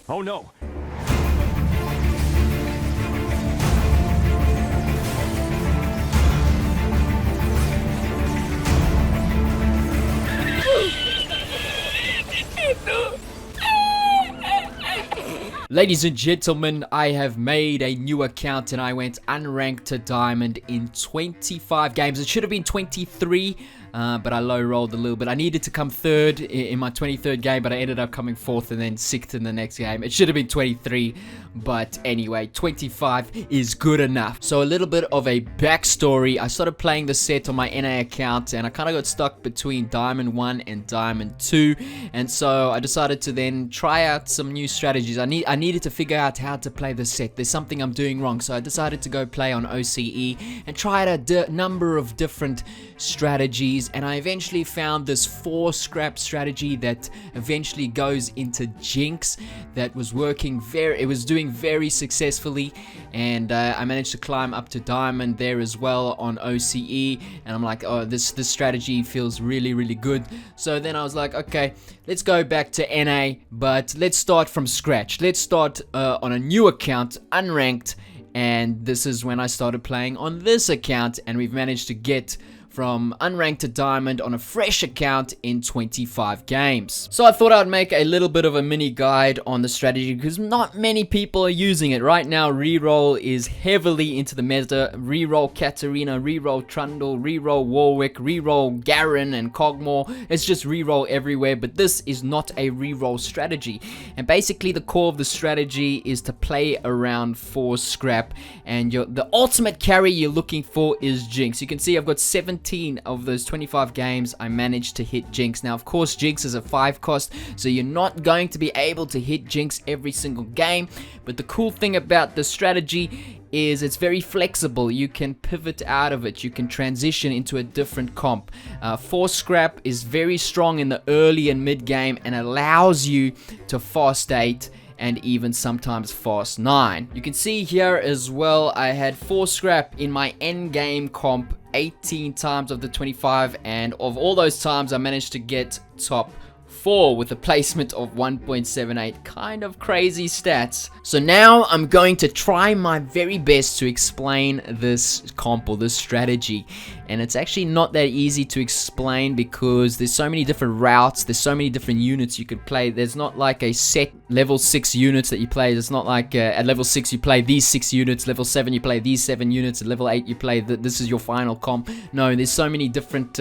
Oh no! Ladies and gentlemen, I have made a new account and I went unranked to diamond in 25 games. It should have been 23, but I low rolled a little bit. I needed to come third in my 23rd game, but I ended up coming fourth and then sixth in the next game. It should have been 23, but anyway, 25 is good enough. So a little bit of a backstory. I started playing the set on my NA account and I kind of got stuck between Diamond 1 and Diamond 2, and so I decided to then try out some new strategies. I needed to figure out how to play the set. There's something I'm doing wrong, so I decided to go play on OCE and try out a number of different strategies, and I eventually found this 4 scrap strategy that eventually goes into Jinx that was working it was doing very successfully, and I managed to climb up to diamond there as well on OCE, and I'm like, oh, this strategy feels really good. So then I was like, okay, let's go back to NA, but let's start from scratch. Let's start on a new account, unranked, and this is when I started playing on this account, and we've managed to get from unranked to diamond on a fresh account in 25 games. So I thought I'd make a little bit of a mini guide on the strategy because not many people are using it. Right now, reroll is heavily into the meta. Reroll Katarina, reroll Trundle, reroll Warwick, reroll Garen and Cogmore. It's just reroll everywhere, but this is not a reroll strategy. And basically the core of the strategy is to play around 4 scrap, and the ultimate carry you're looking for is Jinx. You can see I've got 17 of those 25 games I managed to hit Jinx. Now of course Jinx is a 5 cost, so you're not going to be able to hit Jinx every single game, but the cool thing about the strategy is it's very flexible. You can pivot out of it, you can transition into a different comp. 4 scrap is very strong in the early and mid game and allows you to fast 8 and even sometimes fast 9. You can see here as well, I had 4 scrap in my end game comp 18 times of the 25, and of all those times I managed to get top 4 with a placement of 1.78. Kind of crazy stats. So now I'm going to try my very best to explain this comp or this strategy, and it's actually not that easy to explain because there's so many different routes, there's so many different units you could play. There's not like a set level 6 units that you play. It's not like at level 6 you play these 6 units, level 7 you play these 7 units, at level 8 you play this is your final comp. No, there's so many different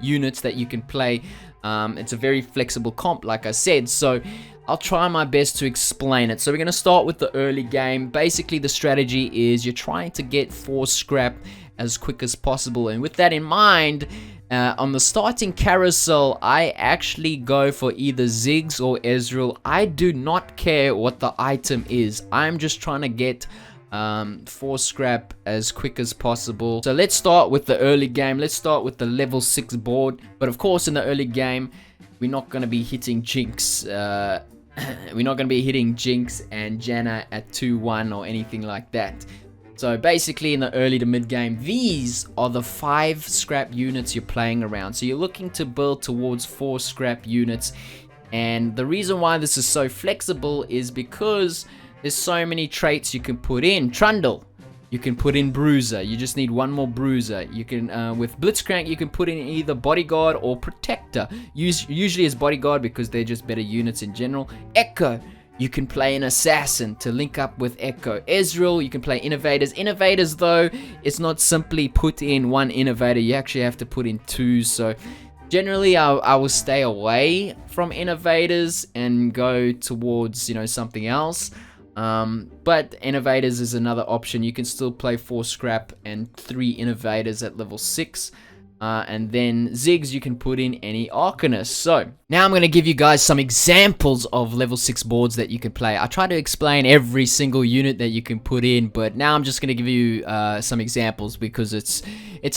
units that you can play. It's a very flexible comp, like I said, so I'll try my best to explain it. So we're going to start with the early game. Basically the strategy is you're trying to get 4 scrap as quick as possible, and with that in mind, on the starting carousel I actually go for either Ziggs or Ezreal. I do not care what the item is, I'm just trying to get 4 scrap as quick as possible. So let's start with the early game. Let's start with the level 6 board, but of course in the early game we're not going to be hitting Jinx. We're not going to be hitting Jinx and Janna at 2-1 or anything like that. So basically in the early to mid game, these are the 5 scrap units you're playing around. So you're looking to build towards 4 scrap units, and the reason why this is so flexible is because there's so many traits you can put in. Trundle, you can put in Bruiser. You just need one more Bruiser. You can, with Blitzcrank, you can put in either Bodyguard or Protector. Usually as Bodyguard because they're just better units in general. Echo, you can play an Assassin to link up with Echo. Ezreal, you can play Innovators. Innovators, though, it's not simply put in one Innovator. You actually have to put in 2, so generally, I will stay away from Innovators and go towards, something else. But Innovators is another option. You can still play 4 scrap and 3 Innovators at level 6. And then Ziggs, you can put in any Arcanist. So now I'm going to give you guys some examples of level 6 boards that you can play. I try to explain every single unit that you can put in, but now I'm just going to give you some examples because it's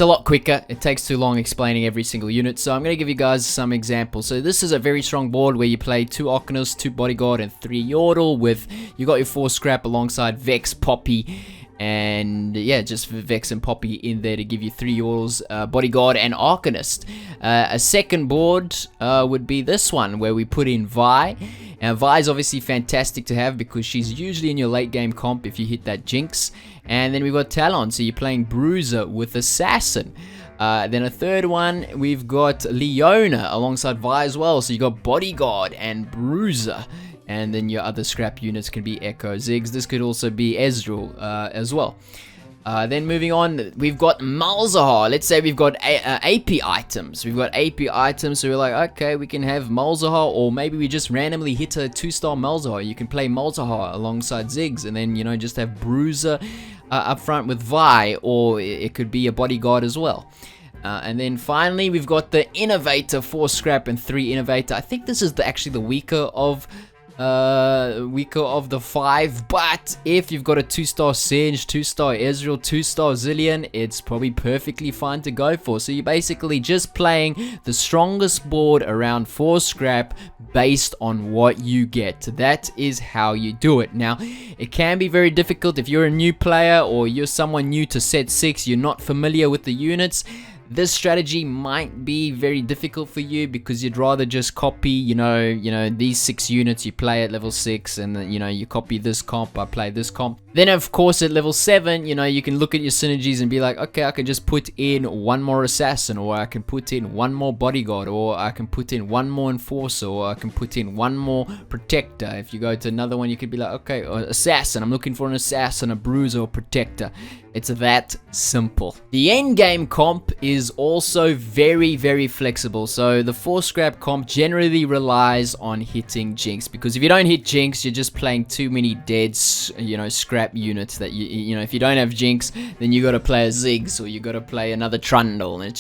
a lot quicker. It takes too long explaining every single unit, so I'm going to give you guys some examples. So this is a very strong board where you play 2 Arcanists, 2 Bodyguard, and 3 Yordle with, you got your 4 scrap alongside Vex, Poppy, and yeah, just Vex and Poppy in there to give you 3 Yordles, Bodyguard, and Arcanist. A second board would be this one where we put in Vi. And Vi is obviously fantastic to have because she's usually in your late game comp if you hit that Jinx. And then we've got Talon, so you're playing Bruiser with Assassin. Then a third one, we've got Leona alongside Vi as well. So you got Bodyguard and Bruiser. And then your other scrap units can be Echo, Ziggs. This could also be Ezreal as well. Then moving on, we've got Malzahar. Let's say we've got AP items. We've got AP items, so we're like, okay, we can have Malzahar, or maybe we just randomly hit a 2-star Malzahar. You can play Malzahar alongside Ziggs, and then, you know, just have Bruiser up front with Vi, or it could be a Bodyguard as well. And then finally, we've got the Innovator, 4 Scrap and 3 Innovator. I think this is actually the weaker of the 5, but if you've got a 2-star Sage, 2-star Ezreal, 2-star Zillion, it's probably perfectly fine to go for. So you're basically just playing the strongest board around 4 scrap based on what you get. That is how you do it. Now, it can be very difficult if you're a new player or you're someone new to set 6, you're not familiar with the units. This strategy might be very difficult for you because you'd rather just copy, you know, these 6 units you play at level 6, and then, you know, you copy this comp, I play this comp. Then, of course, at level 7, you know, you can look at your synergies and be like, okay, I can just put in 1 more Assassin, or I can put in 1 more Bodyguard, or I can put in 1 more Enforcer, or I can put in 1 more Protector. If you go to another one, you could be like, okay, Assassin, I'm looking for an Assassin, a Bruiser, or Protector. It's that simple. The end game comp is also very, very flexible. So the 4 scrap comp generally relies on hitting Jinx, because if you don't hit Jinx, you're just playing too many dead, you know, scrap units that you know, if you don't have Jinx, then you got to play a Ziggs, or you got to play another Trundle, and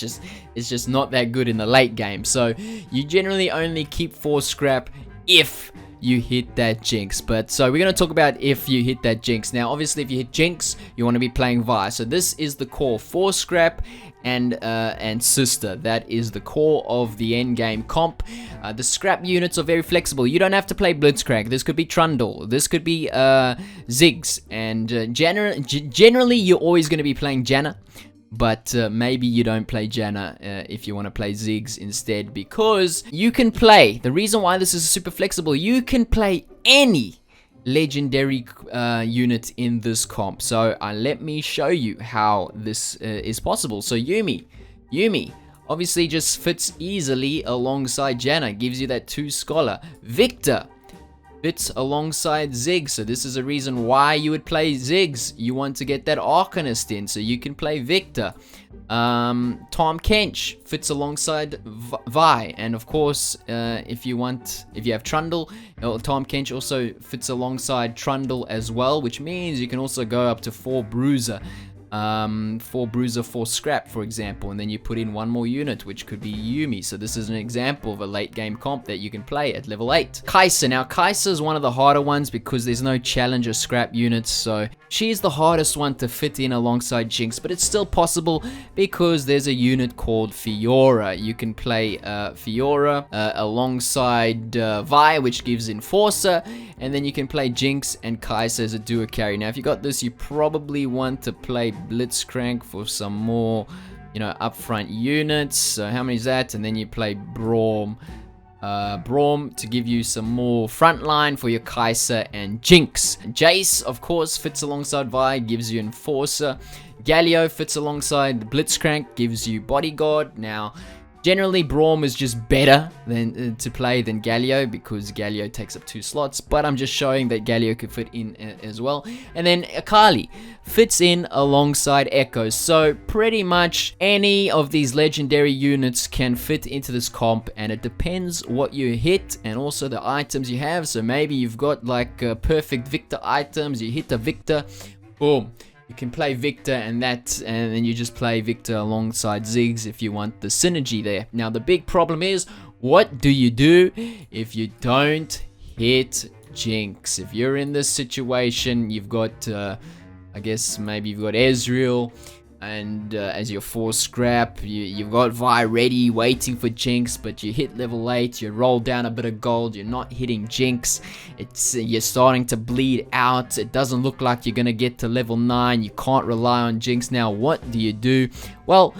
it's just not that good in the late game. So you generally only keep 4 scrap if you hit that Jinx. But so we're going to talk about if you hit that Jinx. Now, obviously, if you hit Jinx, you want to be playing Vi. So this is the core 4 scrap and Sister. That is the core of the end game comp. The scrap units are very flexible. You don't have to play Blitzcrank. This could be Trundle. This could be Ziggs. And generally, you're always going to be playing Janna. But maybe you don't play Janna if you want to play Ziggs instead, because you can play, the reason why this is super flexible, you can play any legendary unit in this comp. So let me show you how this is possible. So Yumi obviously just fits easily alongside Janna, gives you that 2 Scholar. Victor fits alongside Ziggs, so this is a reason why you would play Ziggs. You want to get that Arcanist in, so you can play Victor. Tahm Kench fits alongside Vi, and of course, if you have Trundle, Tahm Kench also fits alongside Trundle as well, which means you can also go up to 4 Bruiser. 4 Bruiser, 4 Scrap, for example, and then you put in 1 more unit, which could be Yumi. So this is an example of a late game comp that you can play at level 8. Kai'Sa. Now, Kai'Sa is one of the harder ones because there's no challenger scrap units, so she's the hardest one to fit in alongside Jinx, but it's still possible because there's a unit called Fiora. You can play Fiora alongside Vi, which gives Enforcer, and then you can play Jinx and Kai'Sa as a duo carry. Now, if you got this, you probably want to play Blitzcrank for some more, you know, upfront units. So how many is that? And then you play Braum to give you some more frontline for your Kai'Sa and Jinx. Jace, of course, fits alongside Vi, gives you Enforcer. Galio fits alongside Blitzcrank, gives you Bodyguard. Now, generally, Braum is just better to play than Galio because Galio takes up 2 slots, but I'm just showing that Galio could fit in as well. And then Akali fits in alongside Echo, so pretty much any of these legendary units can fit into this comp, and it depends what you hit and also the items you have. So maybe you've got like perfect Victor items, you hit a Victor, boom. You can play Victor and then you just play Victor alongside Ziggs if you want the synergy there. Now, the big problem is, what do you do if you don't hit Jinx? If you're in this situation, you've got, I guess maybe you've got Ezreal, and as your 4 scrap, you've got Vi ready, waiting for Jinx, but you hit level 8, you roll down a bit of gold, you're not hitting Jinx, you're starting to bleed out, it doesn't look like you're gonna get to level 9, you can't rely on Jinx. Now, what do you do? Well,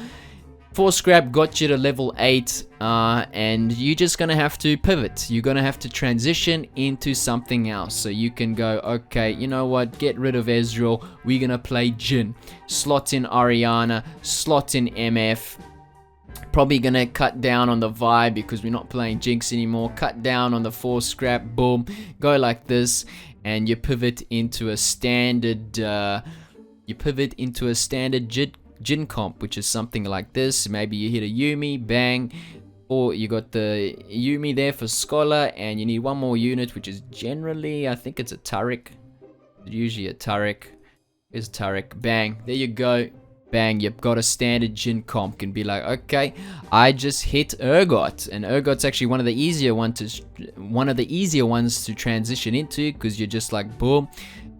4 scrap got you to level 8, and you're just gonna have to pivot. You're gonna have to transition into something else. So you can go, okay, you know what, get rid of Ezreal, we're gonna play Jhin. Slot in Ariana, slot in MF. Probably gonna cut down on the vibe because we're not playing Jinx anymore. Cut down on the 4 scrap, boom, go like this, and you pivot into a standard, Jhin comp, which is something like this. Maybe you hit a Yumi, bang, or you got the Yumi there for Scholar, and you need one more unit, which is generally, I think it's a Turret. Usually a Turret. Is Turret, bang, there you go, bang, you've got a standard Jhin comp. Can be like, okay, I just hit Urgot, and Urgot's actually one of the easier ones to transition into, because you're just like, boom,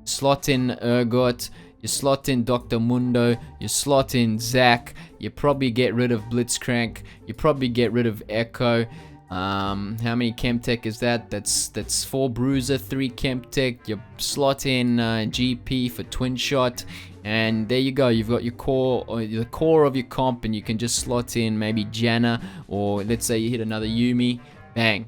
slot in Urgot. You slot in Dr. Mundo, you slot in Zac, you probably get rid of Blitzcrank, you probably get rid of Echo. How many Chemtech is that? That's 4 Bruiser, 3 Chemtech. You slot in GP for Twin Shot, and there you go. You've got your core, or the core of your comp, and you can just slot in maybe Janna, or let's say you hit another Yumi, bang.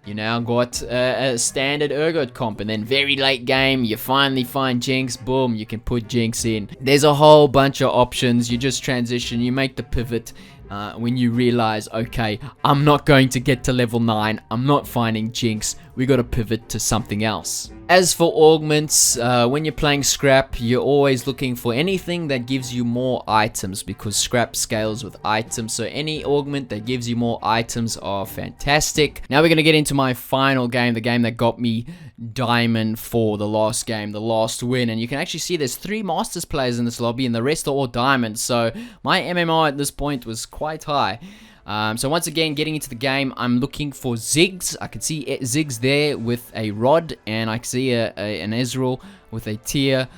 You now got a standard Urgot comp, and then very late game, you finally find Jinx, boom, you can put Jinx in. There's a whole bunch of options. You just transition, you make the pivot when you realize, okay, I'm not going to get to level 9, I'm not finding Jinx, we got to pivot to something else. As for augments, when you're playing Scrap, you're always looking for anything that gives you more items, because Scrap scales with items, so any augment that gives you more items are fantastic. Now we're going to get into my final game, the game that got me Diamond for the last game, the last win, and you can actually see there's 3 Masters players in this lobby, and the rest are all Diamonds, so my MMR at this point was quite high. So once again, getting into the game, I'm looking for Ziggs. I can see Ziggs there with a Rod, and I can see an Ezreal with a Tear.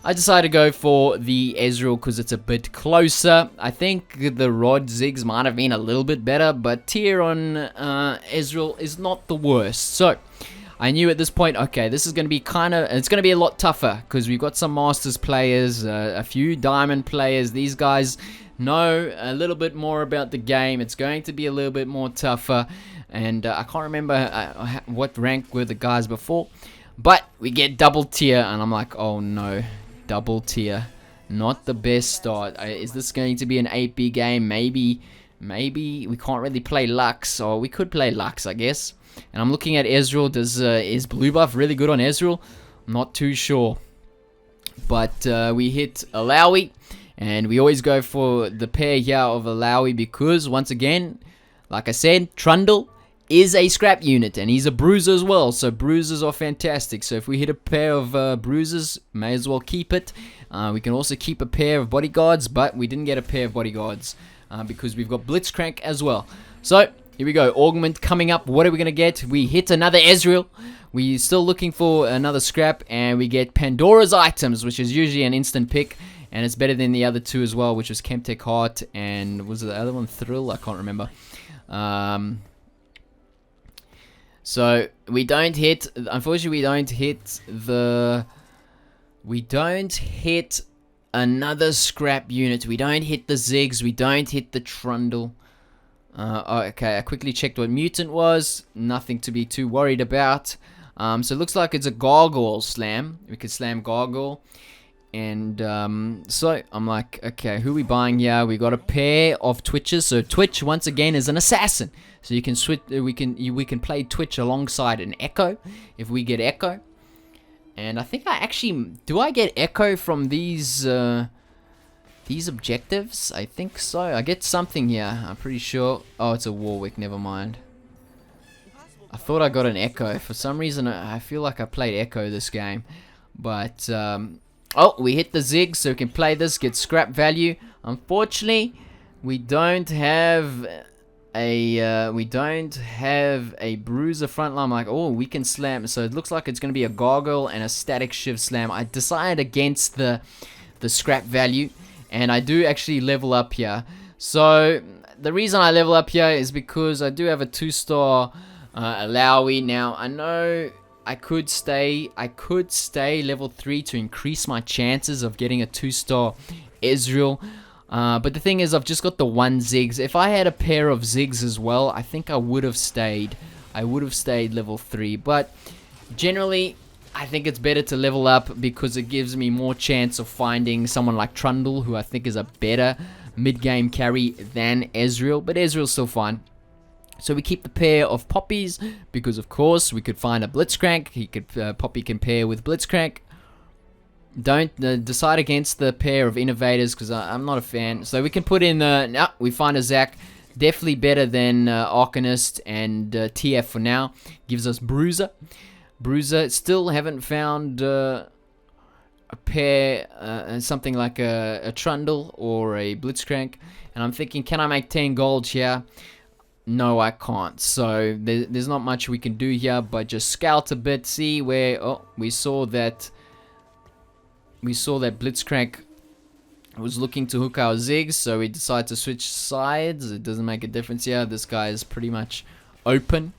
I decided to go for the Ezreal because it's a bit closer. I think the Rod Ziggs might have been a little bit better, but Tear on Ezreal is not the worst. So I knew at this point, okay, this is going to be it's going to be a lot tougher because we've got some Masters players, a few Diamond players. These guys know a little bit more about the game. It's going to be a little bit more tougher, and I can't remember what rank were the guys before, but we get double tier, and I'm like, oh no, double tier, not the best start. Is this going to be an 8B game? Maybe we can't really play Lux, or we could play Lux, I guess. And I'm looking at Ezreal. Is blue buff really good on Ezreal? I'm not too sure, but we hit Alawi. And we always go for the pair here of Alawi because, once again, like I said, Trundle is a scrap unit, and he's a bruiser as well, so bruisers are fantastic. So if we hit a pair of bruisers, may as well keep it. We can also keep a pair of bodyguards, but we didn't get a pair of bodyguards because we've got Blitzcrank as well. So here we go, Augment coming up. What are we going to get? We hit another Ezreal. We're still looking for another scrap, and we get Pandora's items, which is usually an instant pick. And it's better than the other 2 as well, which was Chemtech Heart and was the other one Thrill? I can't remember. So we don't hit. Unfortunately, we don't hit another scrap unit. We don't hit the Ziggs. We don't hit the Trundle. Okay, I quickly checked what mutant was. Nothing to be too worried about. So it looks like it's a Gargoyle slam. We could slam Gargoyle. And so I'm like, okay, who are we buying here? We got a pair of Twitches. So Twitch once again is an assassin. So you can switch. We can play Twitch alongside an Echo if we get Echo. And I think I get Echo from these objectives? I think so. I get something here. I'm pretty sure. Oh, it's a Warwick. Never mind. I thought I got an Echo. For some reason, I feel like I played Echo this game, but. Oh, we hit the Zig, so we can play this, get scrap value. Unfortunately, we don't have a bruiser frontline. I'm like, oh, we can slam. So it looks like it's going to be a Gargoyle and a static shiv slam. I decided against the scrap value, and I do actually level up here. So the reason I level up here is because I do have a 2-star Alawi. Now I know I could stay level 3 to increase my chances of getting a 2-star Ezreal. But the thing is, I've just got the one Ziggs. If I had a pair of Ziggs as well, I think I would have stayed. I would have stayed level 3. But generally, I think it's better to level up because it gives me more chance of finding someone like Trundle, who I think is a better mid-game carry than Ezreal. But Ezreal's still fine. So we keep the pair of Poppies because, of course, we could find a Blitzcrank. Poppy can pair with Blitzcrank. Don't decide against the pair of Innovators because I'm not a fan. So we can put in, no, we find a Zac. Definitely better than Arcanist and TF for now. Gives us Bruiser. Still haven't found a pair, something like a Trundle or a Blitzcrank. And I'm thinking, can I make 10 gold here? No, I can't. So there's not much we can do here, but just scout a bit, see where. Oh, we saw that Blitzcrank was looking to hook our Ziggs, so we decided to switch sides. It doesn't make a difference here. This guy is pretty much open.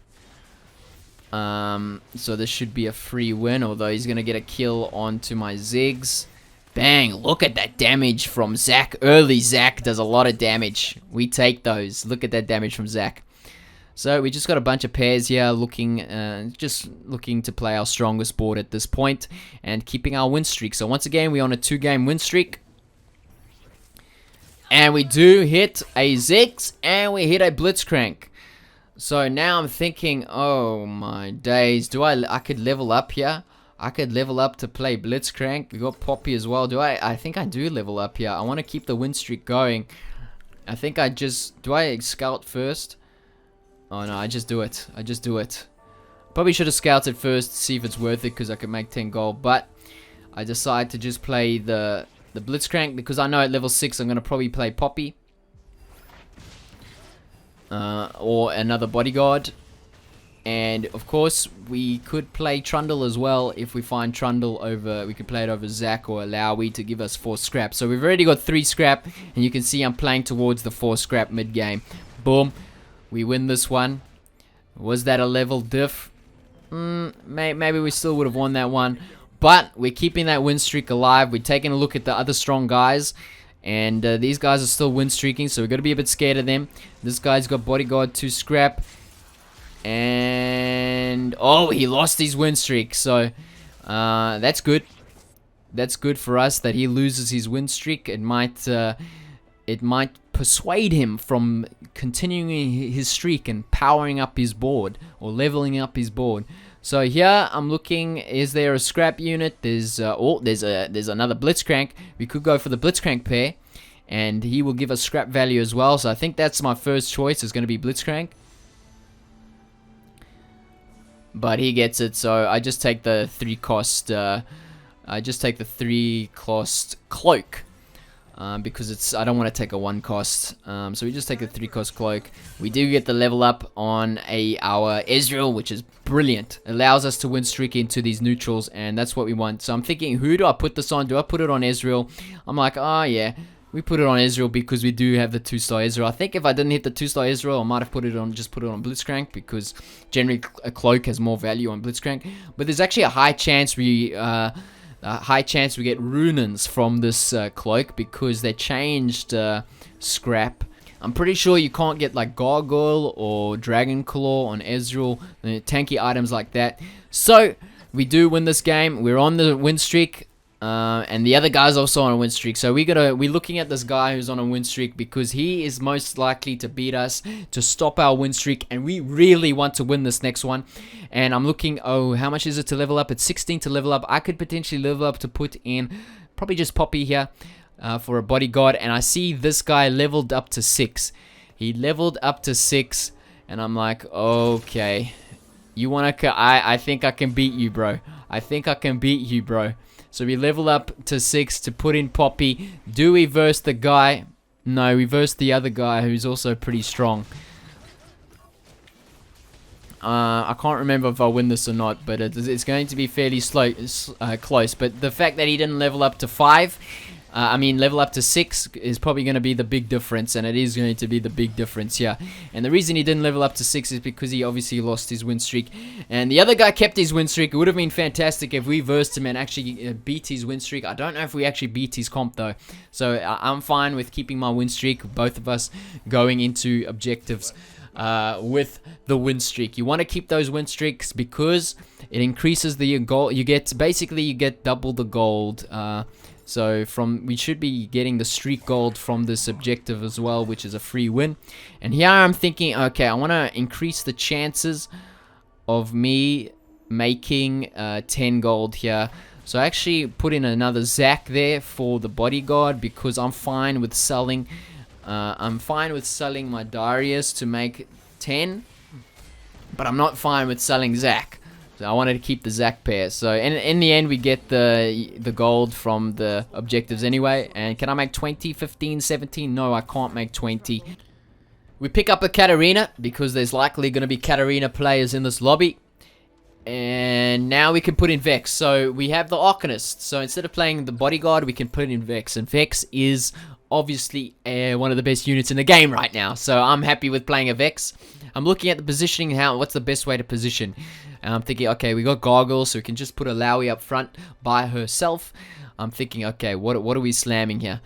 So this should be a free win, although he's gonna get a kill onto my Ziggs. Bang! Look at that damage from Zac. Early Zac does a lot of damage. We take those. Look at that damage from Zac. So we just got a bunch of pairs here, just looking to play our strongest board at this point and keeping our win streak. So once again, we're on a 2-game win streak. And we do hit a Ziggs and we hit a Blitzcrank. So now I'm thinking, oh my days, I could level up here? I could level up to play Blitzcrank. We got Poppy as well. I think I do level up here. I want to keep the win streak going. I think do I scout first? Oh no, I just do it. Probably should have scouted first to see if it's worth it because I could make 10 gold. But I decide to just play the Blitzcrank because I know at level 6 I'm going to probably play Poppy. Or another bodyguard. And of course we could play Trundle as well. If we find Trundle we could play it over Zac or Alawi to give us 4 scrap. So we've already got 3 scrap, and you can see I'm playing towards the 4 scrap mid game. Boom, we win this one. Was that a level diff? Maybe we still would have won that one, but we're keeping that win streak alive. We're taking a look at the other strong guys. And these guys are still win streaking, so we've got to be a bit scared of them. This guy's got bodyguard 2 scrap. And oh, he lost his win streak. So that's good. That's good for us that he loses his win streak. It might persuade him from continuing his streak and powering up his board or leveling up his board. So here I'm looking, is there a scrap unit? There's another Blitzcrank. We could go for the Blitzcrank pair and he will give us scrap value as well. So I think that's my first choice, is going to be Blitzcrank. But he gets it, so I just take the 3 cost cloak. Because I don't want to take a 1 cost. So we just take a 3 cost cloak. We do get the level up on our Ezreal, which is brilliant. Allows us to win streak into these neutrals, and that's what we want. So I'm thinking, who do I put this on? Do I put it on Ezreal? I'm like, oh yeah, we put it on Ezreal because we do have the 2-star Ezreal. I think if I didn't hit the 2-star Ezreal, I might have put it on Blitzcrank, because generally a cloak has more value on Blitzcrank. But there's actually a high chance we get Runins from this cloak, because they changed scrap. I'm pretty sure you can't get like Gargoyle or Dragon Claw on Ezreal, tanky items like that. So we do win this game. We're on the win streak. And the other guy's also on a win streak. So we're looking at this guy who's on a win streak because he is most likely to beat us, to stop our win streak, and we really want to win this next one. And I'm looking, oh, how much is it to level up? It's 16 to level up. I could potentially level up to put in probably just Poppy here for a bodyguard. And I see this guy leveled up to 6. He leveled up to 6, and I'm like, okay, you want to? I think I can beat you, bro. I think I can beat you, bro. So we level up to 6 to put in Poppy. Do we verse the guy? No, we verse the other guy who's also pretty strong. I can't remember if I win this or not, but it's going to be fairly close. But the fact that he didn't level up to 5 I mean, level up to 6 is probably going to be the big difference, and it is going to be the big difference here. And the reason he didn't level up to 6 is because he obviously lost his win streak, and the other guy kept his win streak. It would have been fantastic if we versed him and actually beat his win streak. I don't know if we actually beat his comp though, so I'm fine with keeping my win streak, both of us going into objectives with the win streak. You want to keep those win streaks because it increases the gold. You get double the gold. So we should be getting the streak gold from this objective as well, which is a free win. And here I'm thinking, okay, I want to increase the chances of me making 10 gold here. So I actually put in another Zac there for the bodyguard because I'm fine with selling. I'm fine with selling my Darius to make 10, but I'm not fine with selling Zac. So I wanted to keep the Zac pair. So in the end, we get the gold from the objectives anyway. And can I make 20, 15, 17? No, I can't make 20. We pick up a Katarina because there's likely going to be Katarina players in this lobby. And now we can put in Vex. So we have the Arcanist. So instead of playing the bodyguard, we can put in Vex. And Vex is obviously one of the best units in the game right now. So I'm happy with playing a Vex. I'm looking at the positioning, what's the best way to position. And I'm thinking, okay, we got Gargoyle, so we can just put a Lowy up front by herself. I'm thinking, okay, what are we slamming here?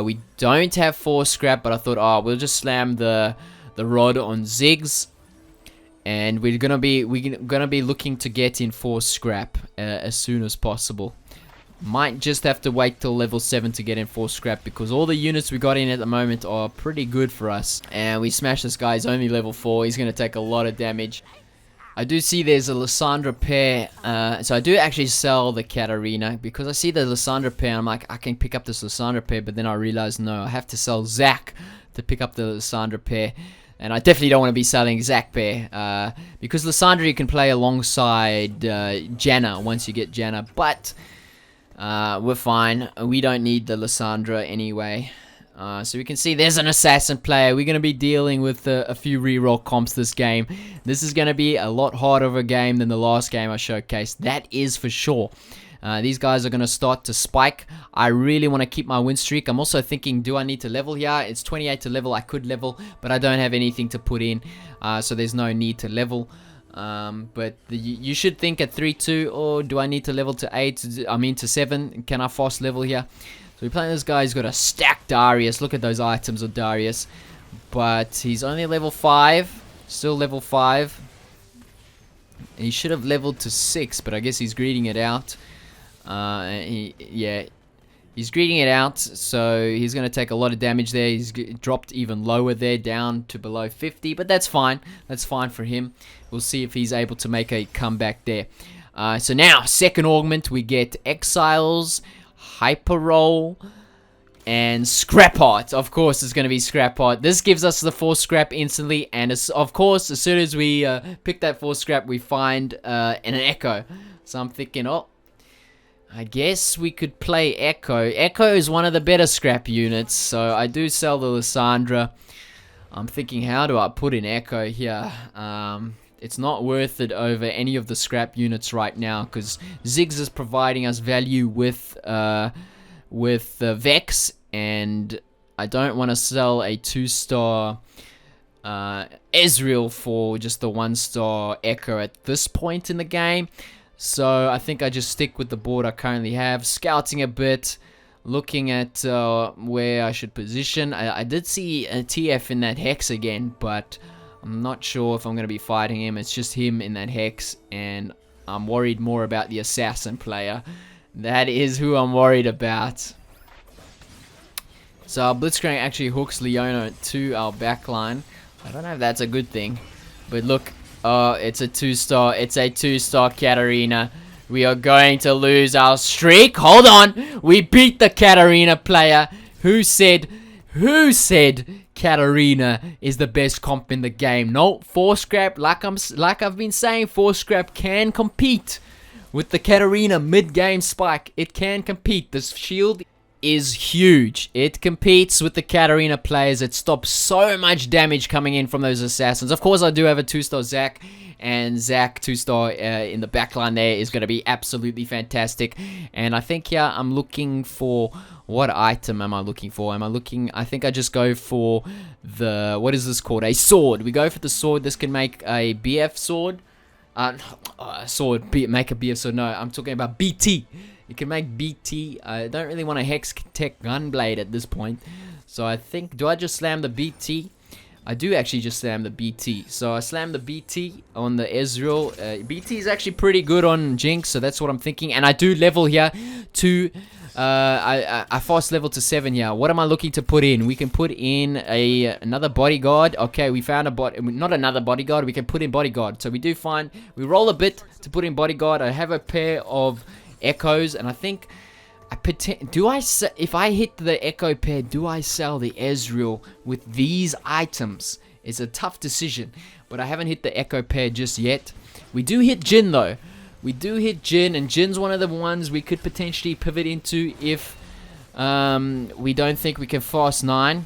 We don't have 4 scrap, but I thought, oh, we'll just slam the rod on Ziggs. And we're gonna be looking to get in 4 scrap as soon as possible. Might just have to wait till level 7 to get in 4 scrap because all the units we got in at the moment are pretty good for us. And we smash this guy, he's only level 4, he's gonna take a lot of damage. I do see there's a Lissandra pair, so I do actually sell the Katarina because I see the Lissandra pair. I'm like, I can pick up this Lissandra pair, but then I realize no, I have to sell Zac to pick up the Lissandra pair, and I definitely don't want to be selling Zac pair because Lissandra you can play alongside Janna once you get Janna, but we're fine. We don't need the Lissandra anyway. So we can see there's an assassin player. We're going to be dealing with a few reroll comps this game. This is going to be a lot harder of a game than the last game I showcased. That is for sure. These guys are going to start to spike. I really want to keep my win streak. I'm also thinking, do I need to level here? It's 28 to level. I could level, but I don't have anything to put in. So there's no need to level. But you should think at 3-2, or do I need to level to 8? I mean to 7. Can I fast level here? So we're playing this guy who's got a stacked Darius. Look at those items of Darius. But he's only level 5. Still level 5. He should have leveled to 6, but I guess he's greeting it out. He's greeting it out, so he's going to take a lot of damage there. He's dropped even lower there, down to below 50, but that's fine. That's fine for him. We'll see if he's able to make a comeback there. So now, second augment, we get Exiles, Hyper Roll, and Scrap Heart. Of course, it's going to be Scrap Heart. This gives us the 4 scrap instantly, and of course, as soon as we pick that 4 scrap, we find an Echo. So I'm thinking, oh, I guess we could play Echo. Echo is one of the better scrap units, so I do sell the Lissandra. I'm thinking, how do I put in Echo here? It's not worth it over any of the scrap units right now, because Ziggs is providing us value with Vex, and I don't want to sell a 2-star Ezreal for just the 1-star Echo at this point in the game. So I think I just stick with the board I currently have, scouting a bit, looking at where I should position. I did see a TF in that Hex again, but I'm not sure if I'm going to be fighting him. It's just him in that Hex, and I'm worried more about the Assassin player. That is who I'm worried about. So our Blitzcrank actually hooks Leona to our backline. I don't know if that's a good thing, but look. Oh, it's a 2-star. It's a 2-star Katarina. We are going to lose our streak. Hold on. We beat the Katarina player. Who said Katarina is the best comp in the game? No, 4 scrap, like I've been saying, 4 scrap can compete with the Katarina mid-game spike. It can compete. This shield is huge. It competes with the Katarina players. It stops so much damage coming in from those assassins. Of course, I do have a 2-star Zac, and Zach 2-star in the backline there is going to be absolutely fantastic. And I think here I'm looking for, what item am I looking for? I think I just go for the, what is this called? A sword. We go for the sword. This can make a BF sword. Make a BF sword. No, I'm talking about BT. You can make BT. I don't really want a Hex Tech Gunblade at this point. So I think, do I just slam the BT? I do actually just slam the BT. So I slam the BT on the Ezreal. BT is actually pretty good on Jinx, so that's what I'm thinking. And I do level here to, I fast level to 7 here. What am I looking to put in? We can put in another bodyguard. Okay, we found a not another bodyguard. We can put in bodyguard. So we roll a bit to put in bodyguard. I have a pair of echoes, and I think if I hit the echo pair, do I sell the Ezreal with these items? It's a tough decision, but I haven't hit the echo pair just yet. We do hit Jhin though. We do hit Jhin, and Jin's one of the ones we could potentially pivot into if we don't think we can fast 9.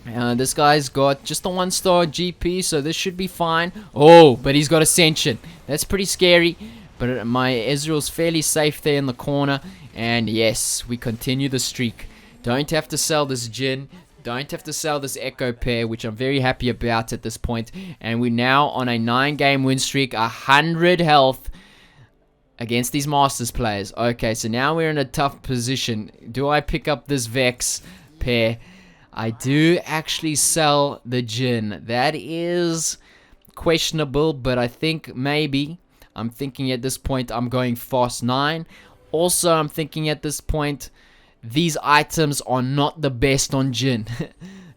This guy's got just a 1-star GP, so this should be fine. Oh, but he's got Ascension. That's pretty scary. But my Ezreal's fairly safe there in the corner. And yes, we continue the streak. Don't have to sell this Jhin. Don't have to sell this Echo pair, which I'm very happy about at this point. And we're now on a 9-game win streak. 100 health against these Masters players. Okay, so now we're in a tough position. Do I pick up this Vex pair? I do actually sell the Jhin. That is questionable, but I think maybe... I'm thinking at this point I'm going fast 9. Also, I'm thinking at this point these items are not the best on Jhin.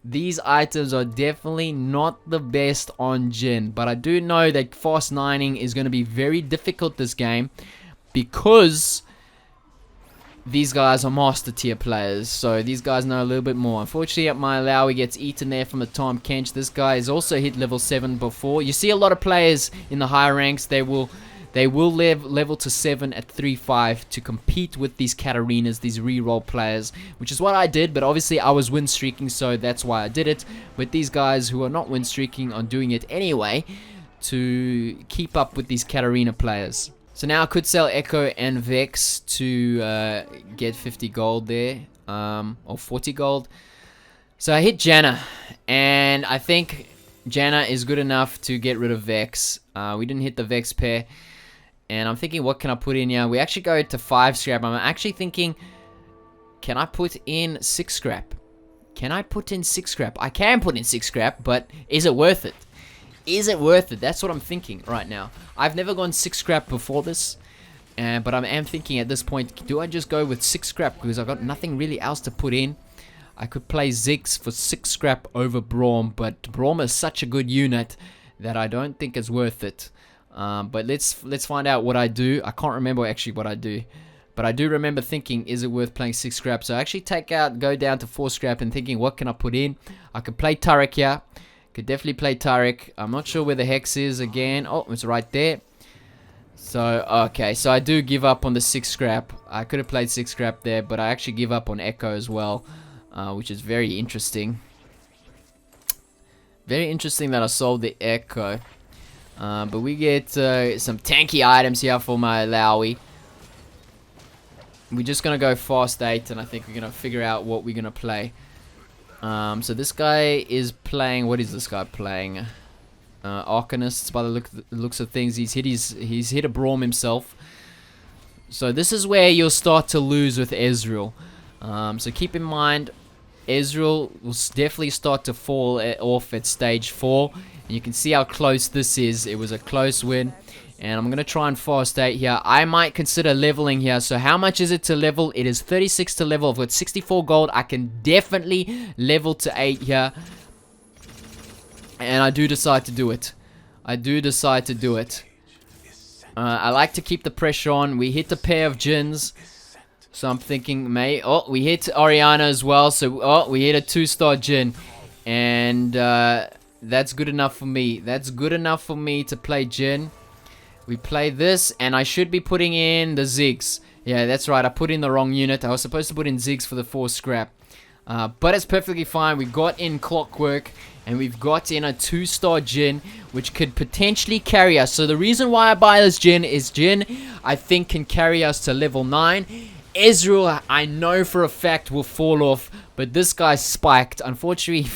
These items are definitely not the best on Jhin. But I do know that fast 9ing is going to be very difficult this game because these guys are master tier players. So these guys know a little bit more. Unfortunately, my Lowy gets eaten there from the time Kench. This guy has also hit level 7 before. You see a lot of players in the higher ranks, they will level to 7 at 3-5 to compete with these Katarinas, these reroll players, which is what I did, but obviously I was win streaking, so that's why I did it. But these guys who are not win streaking are doing it anyway to keep up with these Katarina players. So now I could sell Echo and Vex to get 50 gold there, or 40 gold. So I hit Janna, and I think Janna is good enough to get rid of Vex. We didn't hit the Vex pair. And I'm thinking, what can I put in here? We actually go to 5 scrap. I'm actually thinking, can I put in 6 scrap? Can I put in 6 scrap? I can put in 6 scrap, but is it worth it? Is it worth it? That's what I'm thinking right now. I've never gone 6 scrap before this. But I am thinking at this point, do I just go with 6 scrap? Because I've got nothing really else to put in. I could play Ziggs for 6 scrap over Braum. But Braum is such a good unit that I don't think it's worth it. But let's find out what I do. I can't remember actually what I do, but I do remember thinking, is it worth playing 6 scrap? So I actually go down to 4 scrap and thinking, what can I put in? I could play Turek here. Could definitely play Turek. I'm not sure where the Hex is again. Oh, it's right there. So okay, so I do give up on the 6 scrap. I could have played 6 scrap there, but I actually give up on Echo as well, which is very interesting. Very interesting that I sold the Echo. But we get some tanky items here for my Lowy. We're just going to go fast 8, and I think we're going to figure out what we're going to play. So this guy is playing... What is this guy playing? Arcanists, by the looks of things. He's hit a Braum himself. So this is where you'll start to lose with Ezreal. So keep in mind, Ezreal will definitely start to fall off at stage 4. And you can see how close this is. It was a close win. And I'm going to try and fast 8 here. I might consider leveling here. So how much is it to level? It is 36 to level. I've got 64 gold. I can definitely level to 8 here. And I do decide to do it. I like to keep the pressure on. We hit a pair of Jins. So I'm thinking, oh, we hit Orianna as well. So, oh, we hit a 2-star Jhin. And that's good enough for me. That's good enough for me to play Jhin. We play this, and I should be putting in the Ziggs. Yeah, that's right. I put in the wrong unit. I was supposed to put in Ziggs for the 4 scrap. But it's perfectly fine. We got in Clockwork, and we've got in a 2-star Jin, which could potentially carry us. So the reason why I buy this Jin is Jin, I think, can carry us to level 9. Ezreal, I know for a fact, will fall off, but this guy spiked. Unfortunately,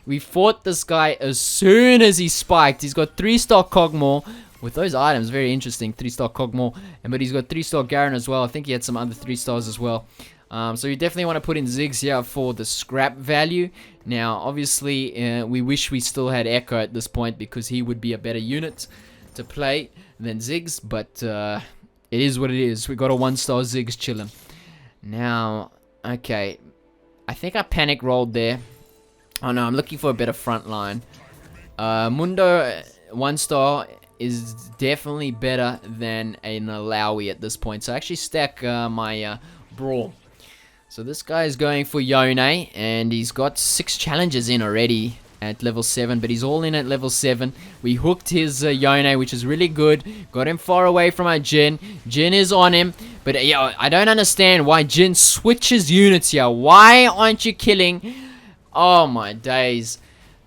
we fought this guy as soon as he spiked. He's got 3-star Cogmore with those items. Very interesting, 3-star Cogmore, but he's got 3-star Garen as well. I think he had some other 3-stars as well. So you definitely want to put in Ziggs here for the scrap value. Now, obviously, we wish we still had Echo at this point because he would be a better unit to play than Ziggs, but it is what it is. We got a 1-star Ziggs chilling. Now, okay, I think I panic rolled there. Oh no, I'm looking for a better front line. Mundo 1-star is definitely better than an Alawi at this point. So I actually stack my Brawl. So this guy is going for Yone, and he's got 6 challenges in already at level 7, but he's all in at level 7. We hooked his Yone, which is really good. Got him far away from our Jin. Jin is on him, but yeah, I don't understand why Jin switches units here. Why aren't you killing? Oh my days.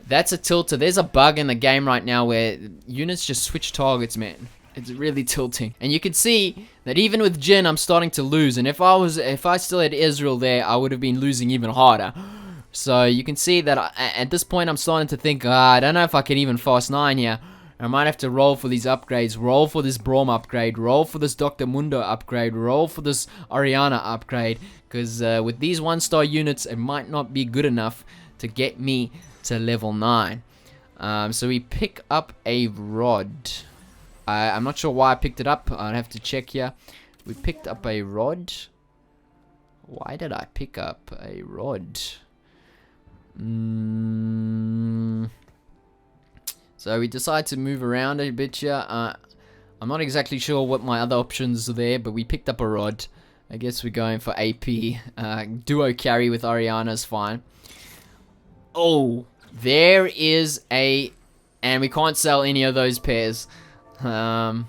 That's a tilter. There's a bug in the game right now where units just switch targets, man. It's really tilting. And you can see that even with Jin, I'm starting to lose. And if I still had Ezreal there, I would have been losing even harder. So you can see that at this point, I'm starting to think, I don't know if I can even fast 9 here. I might have to roll for these upgrades. Roll for this Braum upgrade. Roll for this Dr. Mundo upgrade. Roll for this Orianna upgrade. Because with these 1-star units, it might not be good enough to get me to level 9. So we pick up a rod. I'm not sure why I picked it up. I'd have to check here. We picked up a rod. Why did I pick up a rod? So we decided to move around a bit here. I'm not exactly sure what my other options are there, but we picked up a rod. I guess we're going for AP. Duo carry with Orianna is fine. Oh, there is a... And we can't sell any of those pairs. I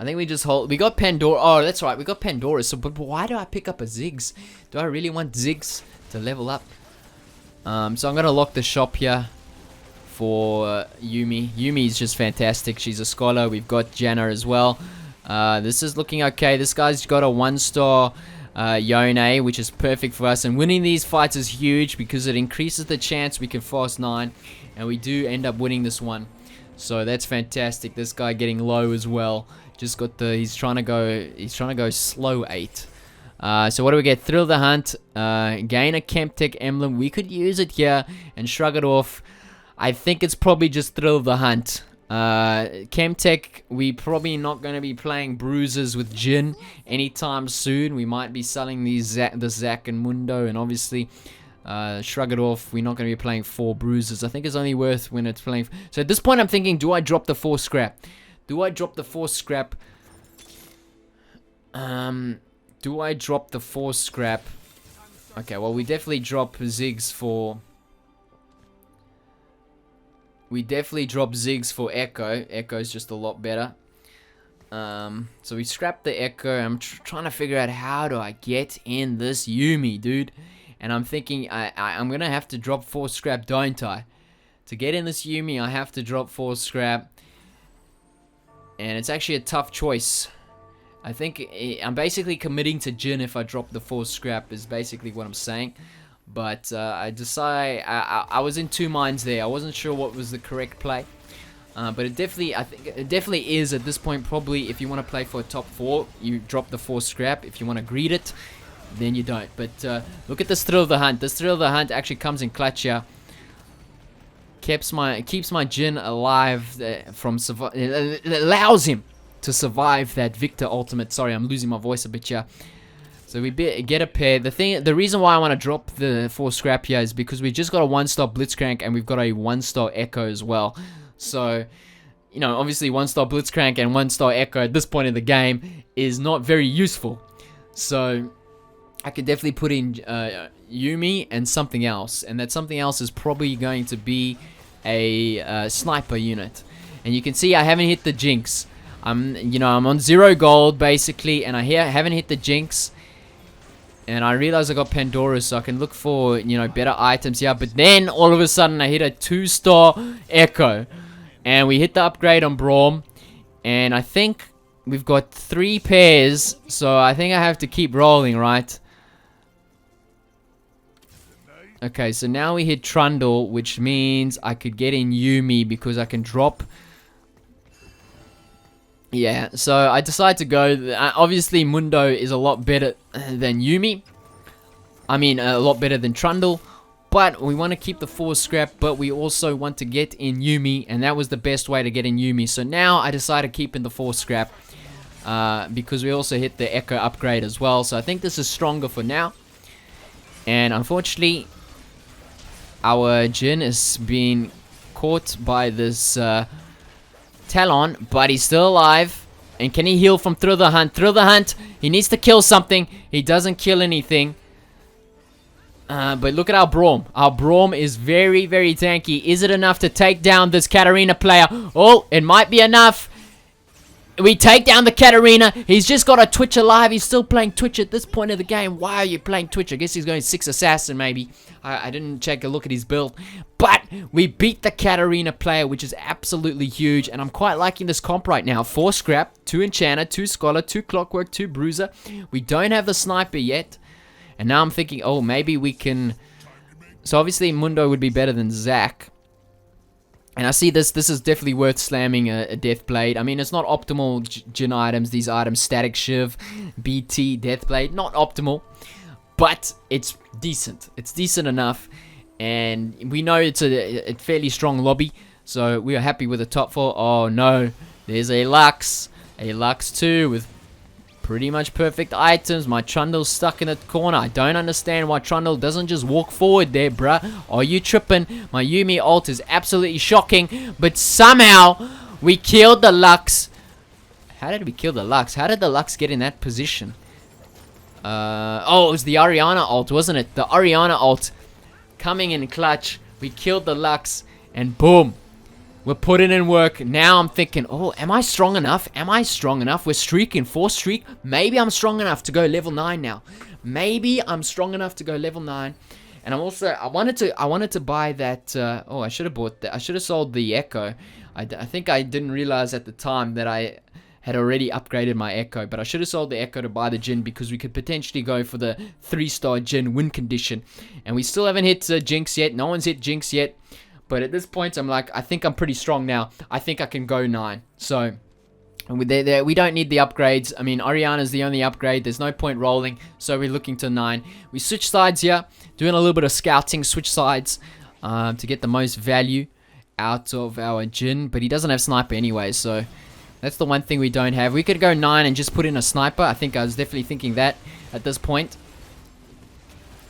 think we just hold. We got Pandora. Oh, that's right. We got Pandora. So, but why do I pick up a Ziggs? Do I really want Ziggs to level up? So I'm gonna lock the shop here for Yumi. Yumi is just fantastic. She's a scholar. We've got Janna as well. This is looking okay. This guy's got a 1-star Yone, which is perfect for us. And winning these fights is huge because it increases the chance we can fast 9, and we do end up winning this one. So that's fantastic. This guy getting low as well. Just got the. He's trying to go slow 8. So what do we get? Thrill the Hunt. Gain a Chemtech emblem. We could use it here and shrug it off. I think it's probably just Thrill the Hunt. Chemtech, we probably not going to be playing bruises with Jin anytime soon. We might be selling these the Zac and Mundo, and obviously shrug it off. We're not going to be playing 4 bruises. I think it's only worth when it's playing. So at this point, I'm thinking, do I drop the 4 scrap? Do I drop the 4 scrap? Do I drop the 4 scrap? Okay, well, we definitely drop Ziggs for... We definitely drop Ziggs for Echo. Echo's just a lot better. So we scrap the Echo. I'm trying to figure out how do I get in this Yumi, dude. And I'm thinking I'm going to have to drop 4 scrap, don't I? To get in this Yumi, I have to drop 4 scrap. And it's actually a tough choice. I think I'm basically committing to Jin if I drop the 4 scrap is basically what I'm saying. But I decided I was in 2 minds there. I wasn't sure what was the correct play. But it definitely, I think it definitely is at this point. Probably if you want to play for a top 4, you drop the 4 scrap. If you want to greed it, then you don't. But look at this Thrill of the Hunt. This Thrill of the Hunt actually comes in clutch here. Keeps my Jin alive from it allows him to survive that Victor ultimate. Sorry, I'm losing my voice a bit here. So we get a pair. The reason why I want to drop the 4 scrap here is because we just got a 1-star Blitzcrank and we've got a 1-star Echo as well. So, you know, obviously 1-star Blitzcrank and 1-star Echo at this point in the game is not very useful. So I could definitely put in Yumi and something else, and that something else is probably going to be a sniper unit. And you can see I haven't hit the Jinx. I'm on 0 gold basically, and I haven't hit the Jinx. And I realized I got Pandora, so I can look for, you know, better items here. But then, all of a sudden, I hit a 2-star Echo. And we hit the upgrade on Braum. And I think we've got 3 pairs. So I think I have to keep rolling, right? Okay, so now we hit Trundle, which means I could get in Yumi because I can drop. Yeah, so I decided to go. Obviously, Mundo is a lot better than Yumi. I mean, a lot better than Trundle. But we want to keep the 4 scrap, but we also want to get in Yumi. And that was the best way to get in Yumi. So now I decided to keep in the 4 scrap. Because we also hit the Echo upgrade as well. So I think this is stronger for now. And unfortunately, our Jin is being caught by this Talon, but he's still alive. And can he heal from Thrill the Hunt? Thrill the Hunt, he needs to kill something. He doesn't kill anything. But look at our Braum. Our Braum is very, very tanky. Is it enough to take down this Katarina player? Oh, it might be enough. We take down the Katarina. He's just got a Twitch alive. He's still playing Twitch at this point of the game. Why are you playing Twitch? I guess he's going 6 Assassin maybe. I didn't check a look at his build. But we beat the Katarina player, which is absolutely huge. And I'm quite liking this comp right now. 4 Scrap, 2 Enchanter, 2 Scholar, 2 Clockwork, 2 Bruiser. We don't have the Sniper yet. And now I'm thinking, oh, maybe we can... So obviously Mundo would be better than Zac. And I see this is definitely worth slamming a Deathblade. I mean, it's not optimal Jin items, these items. Static Shiv, BT, Deathblade. Not optimal, but it's decent. It's decent enough. And we know it's a fairly strong lobby. So we are happy with the top 4. Oh, no. There's a Lux. A Lux 2 with pretty much perfect items. My Trundle's stuck in a corner. I don't understand why Trundle doesn't just walk forward there, bruh. Are you tripping? My Yumi ult is absolutely shocking. But somehow, we killed the Lux. How did we kill the Lux? How did the Lux get in that position? Oh, it was the Orianna ult, wasn't it? The Orianna ult coming in clutch. We killed the Lux. And boom. We're putting in work. Now I'm thinking, oh, am I strong enough? Am I strong enough? We're streaking, 4 streak. Maybe I'm strong enough to go level 9 now. Maybe I'm strong enough to go level 9. And I'm also, I wanted to buy that, oh, I should have bought that. I should have sold the Echo. I think I didn't realize at the time that I had already upgraded my Echo. But I should have sold the Echo to buy the Jin because we could potentially go for the 3-star Jin win condition. And we still haven't hit Jinx yet. No one's hit Jinx yet. But at this point, I'm like, I think I'm pretty strong now. I think I can go 9. So, we don't need the upgrades. I mean, Orianna's the only upgrade. There's no point rolling. So, we're looking to 9. We switch sides here. Doing a little bit of scouting. Switch sides to get the most value out of our Jin. But he doesn't have Sniper anyway. So, that's the one thing we don't have. We could go 9 and just put in a Sniper. I think I was definitely thinking that at this point.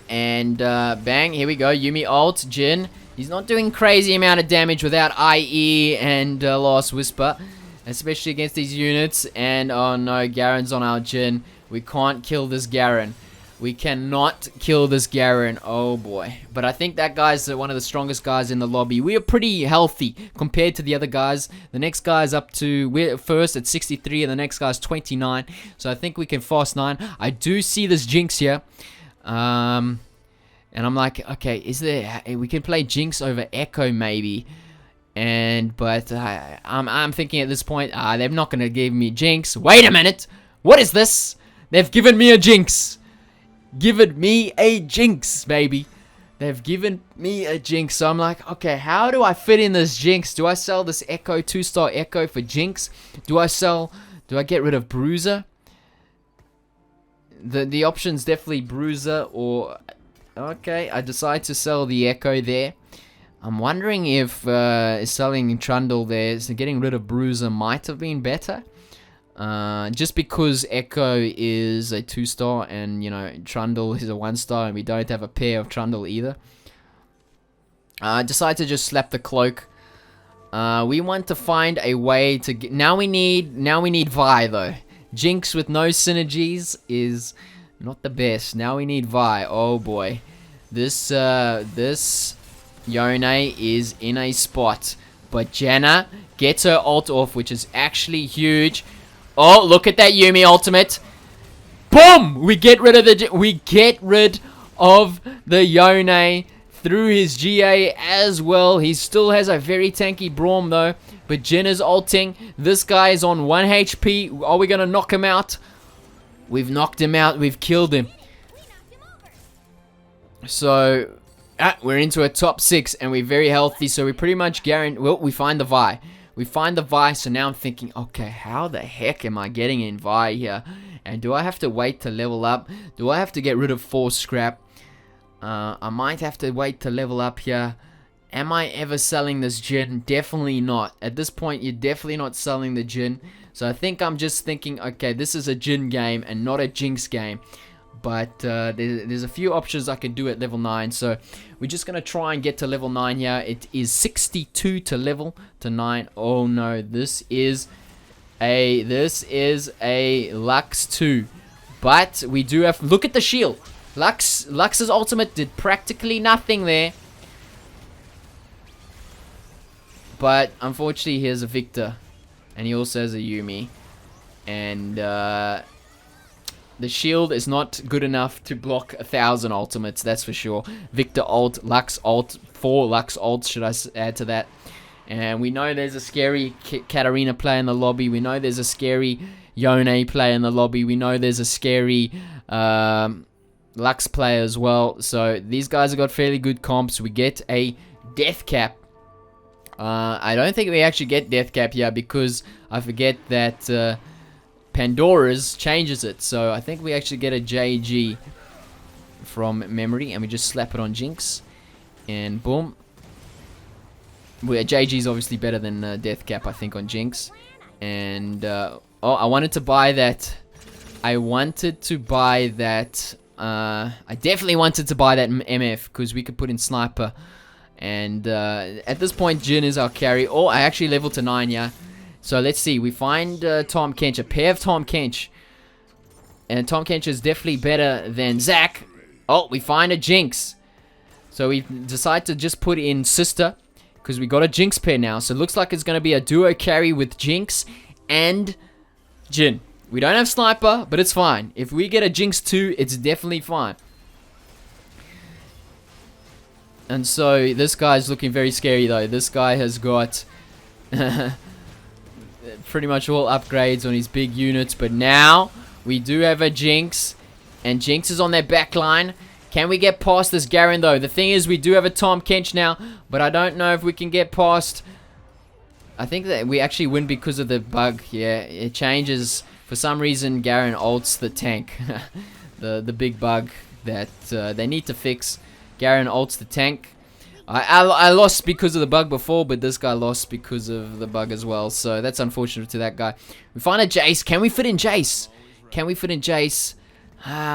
And bang. Here we go. Yumi ult. Jin. He's not doing crazy amount of damage without IE and Last Whisper. Especially against these units. And, oh no, Garen's on our Jin. We can't kill this Garen. We cannot kill this Garen. Oh boy. But I think that guy's one of the strongest guys in the lobby. We are pretty healthy compared to the other guys. The next guy's up to, we're first at 63 and the next guy's 29. So I think we can fast 9. I do see this Jinx here. And I'm like, okay, is there... We can play Jinx over Echo, maybe. But I'm thinking at this point, they're not going to give me Jinx. Wait a minute! What is this? They've given me a Jinx! Given me a Jinx, baby. They've given me a Jinx. So I'm like, okay, how do I fit in this Jinx? Do I sell this Echo, 2-star Echo for Jinx? Do I get rid of Bruiser? The option's definitely Bruiser or... Okay, I decide to sell the Echo there. I'm wondering if selling Trundle there, so getting rid of Bruiser might have been better. Just because Echo is a 2-star and, you know, Trundle is a 1-star and we don't have a pair of Trundle either. I decided to just slap the cloak. We want to find a way to get... Now we need Vi though. Jinx with no synergies is... not the best. Now we need Vi. Oh boy. This Yone is in a spot. But Janna gets her ult off, which is actually huge. Oh, look at that Yumi ultimate. Boom! We get rid of the Yone through his GA as well. He still has a very tanky Braum though. But Jin is ulting. This guy is on 1 HP. Are we going to knock him out? We've knocked him out. We've killed him. So, we're into a top 6 and we're very healthy. So we pretty much guarantee... Well, we find the Vi. We find the Vi. So now I'm thinking, okay, how the heck am I getting in Vi here? And do I have to wait to level up? Do I have to get rid of 4 scrap? I might have to wait to level up here. Am I ever selling this Jin? Definitely not. At this point, you're definitely not selling the Jin. So I think I'm just thinking, okay, this is a Jin game and not a Jinx game. But there's a few options I can do at level 9. So we're just going to try and get to level 9 here. It is 62 to level to 9. Oh no, this is a Lux 2. But we do have... Look at the shield. Lux's ultimate did practically nothing there. But unfortunately, he has a Victor, and he also has a Yumi, and the shield is not good enough to block 1,000 ultimates. That's for sure. Victor ult, Lux ult, 4 Lux ults should I add to that? And we know there's a scary Katarina player in the lobby. We know there's a scary Yone player in the lobby. We know there's a scary Lux player as well. So these guys have got fairly good comps. We get a death cap. I don't think we actually get death cap here because I forget that Pandora's changes it. So I think we actually get a JG from memory, and we just slap it on Jinx, and boom. JG is obviously better than death cap, I think, on Jinx. And oh, I wanted to buy that. I definitely wanted to buy that MF because we could put in sniper. And at this point, Jin is our carry. Oh, I actually leveled to 9, yeah. So let's see. We find Tahm Kench, a pair of Tahm Kench. And Tahm Kench is definitely better than Zac. Oh, we find a Jinx. So we decide to just put in Sister, because we got a Jinx pair now. So it looks like it's going to be a duo carry with Jinx and Jin. We don't have Sniper, but it's fine. If we get a Jinx 2, it's definitely fine. And so this guy's looking very scary though. This guy has got pretty much all upgrades on his big units. But now we do have a Jinx. And Jinx is on their back line. Can we get past this Garen though? The thing is, we do have a Tahm Kench now. But I don't know if we can get past... I think that we actually win because of the bug. Yeah, it changes. For some reason, Garen ults the tank. the big bug that they need to fix. Garen ults the tank. I lost because of the bug before, but this guy lost because of the bug as well. So that's unfortunate to that guy. We find a Jace. Can we fit in Jace? Can we fit in Jace?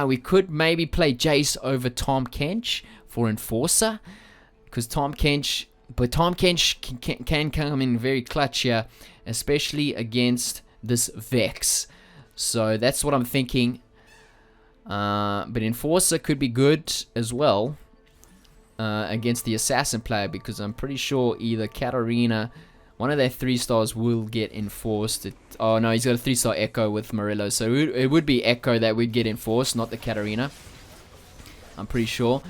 We could maybe play Jace over Tahm Kench for Enforcer. Because Tahm Kench... But Tahm Kench can come in very clutch here. Especially against this Vex. So that's what I'm thinking. But Enforcer could be good as well. Against the assassin player, because I'm pretty sure either Katarina, one of their 3-stars will get enforced. Oh no, he's got a 3-star Echo with Morello, so it would be Echo that would get enforced, not the Katarina. I'm pretty sure.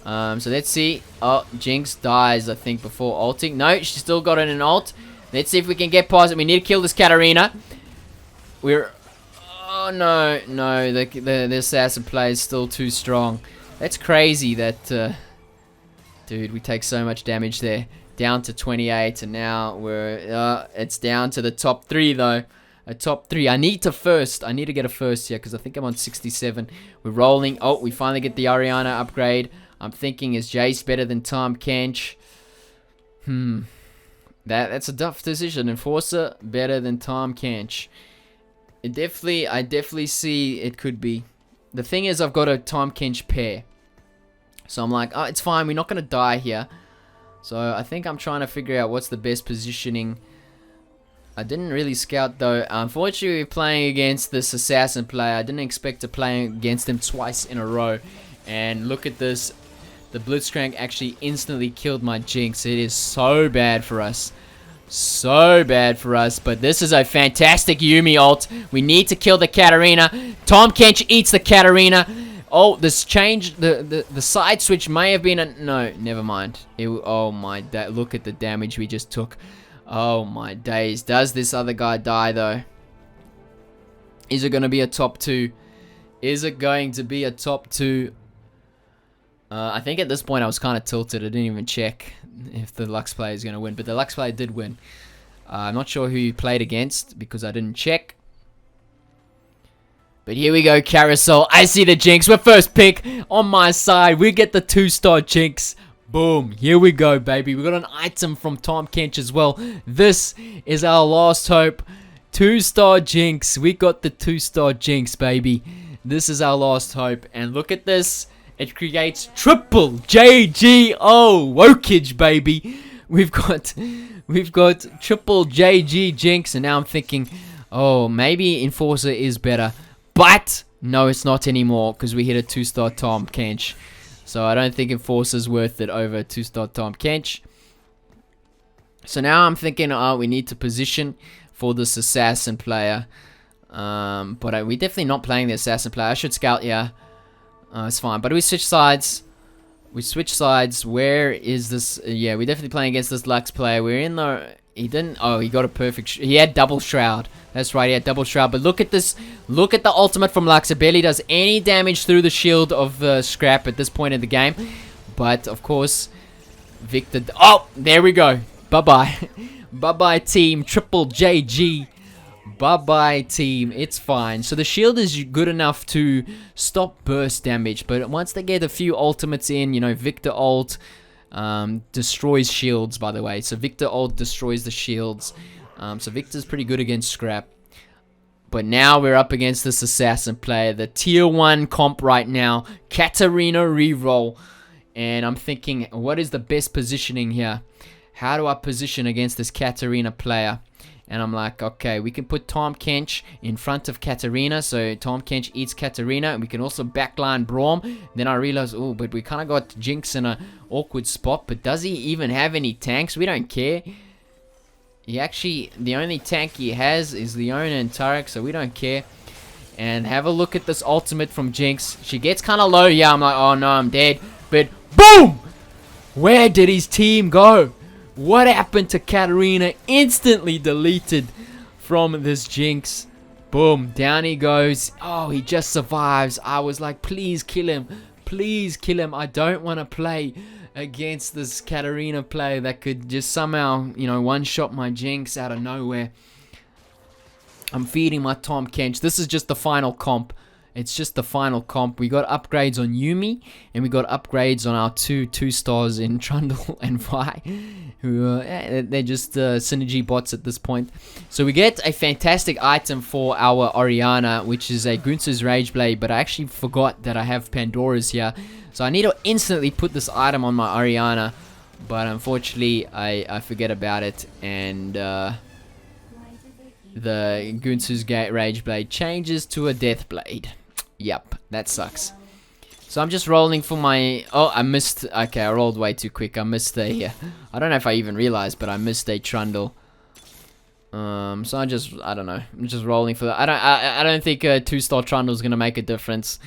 So let's see. Oh, Jinx dies, I think, before ulting. No, she still got it in ult. Let's see if we can get past it. We need to kill this Katarina. Oh no, the assassin player is still too strong. That's crazy that. Dude, we take so much damage there. Down to 28, and now it's down to the top 3 though. A top 3. I need to get a first here, because I think I'm on 67. We're rolling. Oh, we finally get the Ariana upgrade. I'm thinking, is Jace better than Tahm Kench? That's a tough decision. Enforcer better than Tahm Kench. I definitely see it could be. The thing is, I've got a Tahm Kench pair. So I'm like, oh, it's fine. We're not going to die here. So I think I'm trying to figure out what's the best positioning. I didn't really scout though. Unfortunately, we're playing against this assassin player. I didn't expect to play against him twice in a row. And look at this. The Blitzcrank actually instantly killed my Jinx. It is so bad for us. So bad for us, but this is a fantastic Yuumi ult. We need to kill the Katarina. Tahm Kench eats the Katarina. Oh, this change, the side switch may have been a... No, never mind. Oh my, look at the damage we just took. Oh my days. Does this other guy die though? Is it going to be a top 2? Is it going to be a top 2? I think at this point I was kind of tilted. I didn't even check if the Lux player is going to win. But the Lux player did win. I'm not sure who you played against because I didn't check. But here we go, Carousel. I see the Jinx. We're first pick on my side. We get the 2-star Jinx. Boom. Here we go, baby. We got an item from Tahm Kench as well. This is our last hope. 2-star Jinx. We got the 2-star Jinx, baby. This is our last hope. And look at this. It creates triple JG. Oh, wokage, baby. We've got triple JG Jinx. And now I'm thinking, oh, maybe Enforcer is better. But no, it's not anymore because we hit a 2-star Tahm Kench. So I don't think Enforcer's worth it over 2-star Tahm Kench. So now I'm thinking, oh, we need to position for this assassin player. But we're definitely not playing the assassin player. I should scout, yeah. It's fine. But we switch sides. We switch sides. Where is this? Yeah, we're definitely playing against this Lux player. We're in the... He didn't... Oh, he got a perfect... He had double shroud. That's right, he had double shroud. But look at this. Look at the ultimate from Lux. It barely does any damage through the shield of Scrap at this point in the game. But, of course, Victor... Oh, there we go. Bye-bye. Bye-bye, team. Triple JG. Bye-bye, team. It's fine. So the shield is good enough to stop burst damage. But once they get a few ultimates in, you know, Victor ult... destroys shields, by the way. So Victor ult destroys the shields. So Victor's pretty good against Scrap. But now we're up against this assassin player, the tier 1 comp right now, Katarina reroll. And I'm thinking, what is the best positioning here? How do I position against this Katarina player? And I'm like, okay, we can put Tahm Kench in front of Katarina. So Tahm Kench eats Katarina. And we can also backline Braum. Then I realize, oh, but we kind of got Jinx in an awkward spot. But does he even have any tanks? We don't care. He actually, the only tank he has is Leona and Tarek. So we don't care. And have a look at this ultimate from Jinx. She gets kind of low. Yeah, I'm like, oh no, I'm dead. But boom! Where did his team go? What happened to Katarina? Instantly deleted from this Jinx. Boom. Down he goes. Oh, he just survives. I was like, please kill him. Please kill him. I don't want to play against this Katarina player that could just somehow, you know, one-shot my Jinx out of nowhere. I'm feeding my Tahm Kench. This is just the final comp. It's just the final comp. We got upgrades on Yuumi, and we got upgrades on our two stars in Trundle and Vi, who they're just synergy bots at this point. So we get a fantastic item for our Orianna, which is a Gunther's Rage Blade, but I actually forgot that I have Pandora's here. So I need to instantly put this item on my Orianna, but unfortunately I forget about it, and the Gunther's Rage Blade changes to a Death Blade. Yep, that sucks. So I'm just rolling for my... Oh, I missed... Okay, I rolled way too quick. I missed a... I don't know if I even realized, but I missed a Trundle. So I don't know. I'm just rolling for that. I don't think a 2-star Trundle is going to make a difference.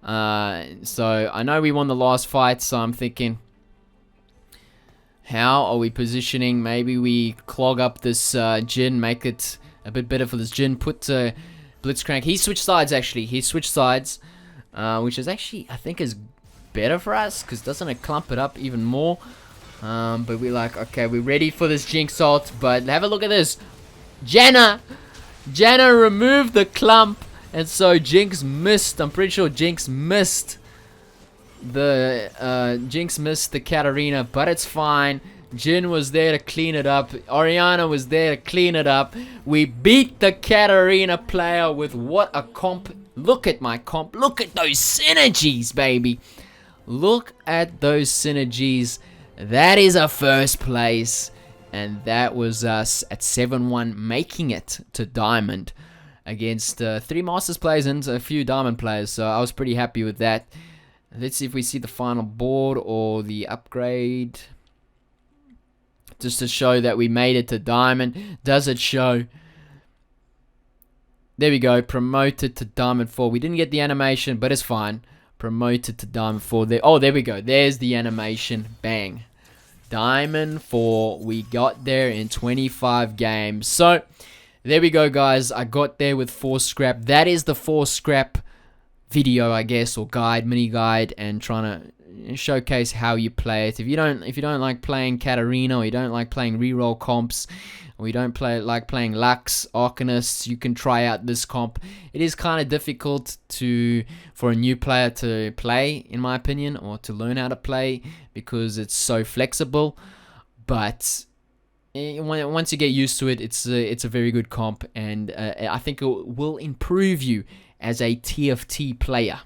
So I know we won the last fight, so I'm thinking... How are we positioning? Maybe we clog up this Jhin, make it a bit better for this Jhin. Put... Blitzcrank. He switched sides, actually. He switched sides. Which is actually, I think, is better for us. Because doesn't it clump it up even more? But we're like, okay, we're ready for this Jinx ult. But have a look at this. Janna removed the clump. And so Jinx missed. I'm pretty sure Jinx missed the Katarina. But it's fine. Jhin was there to clean it up. Orianna was there to clean it up. We beat the Katarina player with what a comp. Look at my comp. Look at those synergies, baby. Look at those synergies. That is a first place. And that was us at 7-1, making it to Diamond against 3 Masters players and a few Diamond players. So I was pretty happy with that. Let's see if we see the final board or the upgrade. just to show that we made it to Diamond. Does it show? There we go, promoted to Diamond 4. We didn't get the animation, but it's fine. Promoted to Diamond 4. There. Oh, there we go. There's the animation. Bang. Diamond 4. We got there in 25 games. So, there we go, guys. I got there with 4 scrap. That is the 4 scrap video, I guess, or guide, mini guide, and trying to showcase how you play it. If you don't like playing Katarina, or you don't like playing reroll comps, or you don't like playing Lux, Arcanists, you can try out this comp. It is kind of difficult for a new player to play, in my opinion, or to learn how to play, because it's so flexible. But once you get used to it, it's a very good comp, and I think it will improve you as a TFT player.